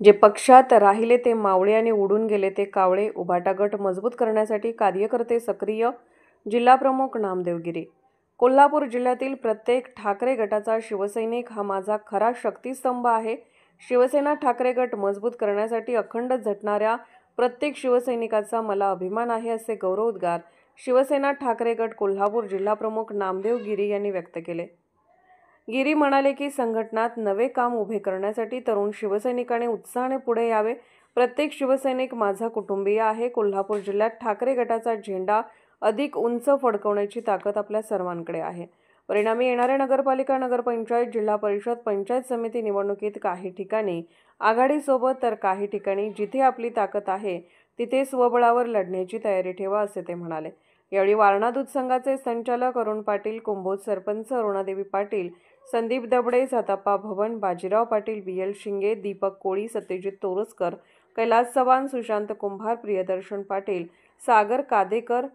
जे पक्षात राहिले ते मावळे आणि उडून गेले ते कावळे. उभाटा गट मजबूत करण्यासाठी कार्यकर्ते सक्रिय. जिल्हाप्रमुख नामदेव गिरी. कोल्हापूर जिल्ह्यातील प्रत्येक ठाकरे गटाचा शिवसैनिक हा माझा खरा शक्तीस्तंभ आहे. शिवसेना ठाकरे गट मजबूत करण्यासाठी अखंड झटणाऱ्या प्रत्येक शिवसैनिकाचा मला अभिमान आहे, असे गौरवोद्गार शिवसेना ठाकरे गट कोल्हापूर जिल्हाप्रमुख नामदेव गिरी यांनी व्यक्त केले. गिरी म्हणाले की संघटनात नवे काम उभे करण्यासाठी तरुण शिवसैनिकांनी उत्साहाने पुढे यावे. प्रत्येक शिवसैनिक माझा कुटुंबीय आहे. कोल्हापूर जिल्ह्यात ठाकरे गटाचा झेंडा अधिक उंच फडकवण्याची ताकद आपल्या सर्वांकडे आहे. परिणामी येणाऱ्या नगरपालिका, नगरपंचायत, जिल्हा परिषद, पंचायत समिती निवडणुकीत काही ठिकाणी आघाडीसोबत तर काही ठिकाणी जिथे आपली ताकद आहे तिथे स्वबळावर लढण्याची तयारी ठेवा, असे ते म्हणाले. यावेळी वारणा दूध संघाचे संचालक अरुण पाटील, कुंभोज सरपंच अरुणादेवी पाटील, संदीप दबडे, साताप्पा भवन, बाजीराव पाटील, BL शिंगे, दीपक कोळी, सत्यजित तोरसकर, कैलास चव्हाण, सुशांत कुंभार, प्रियदर्शन पाटील, सागर कादेकर,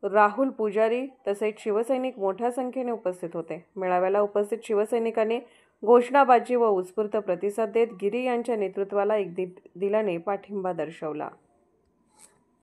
राहुल पुजारी तसेच शिवसैनिक मोठ्या संख्येने उपस्थित होते. मेळाव्याला उपस्थित शिवसैनिकांनी घोषणाबाजी व उत्स्फूर्त प्रतिसाद देत गिरी यांच्या नेतृत्वाला एक दिलाने पाठिंबा दर्शवला.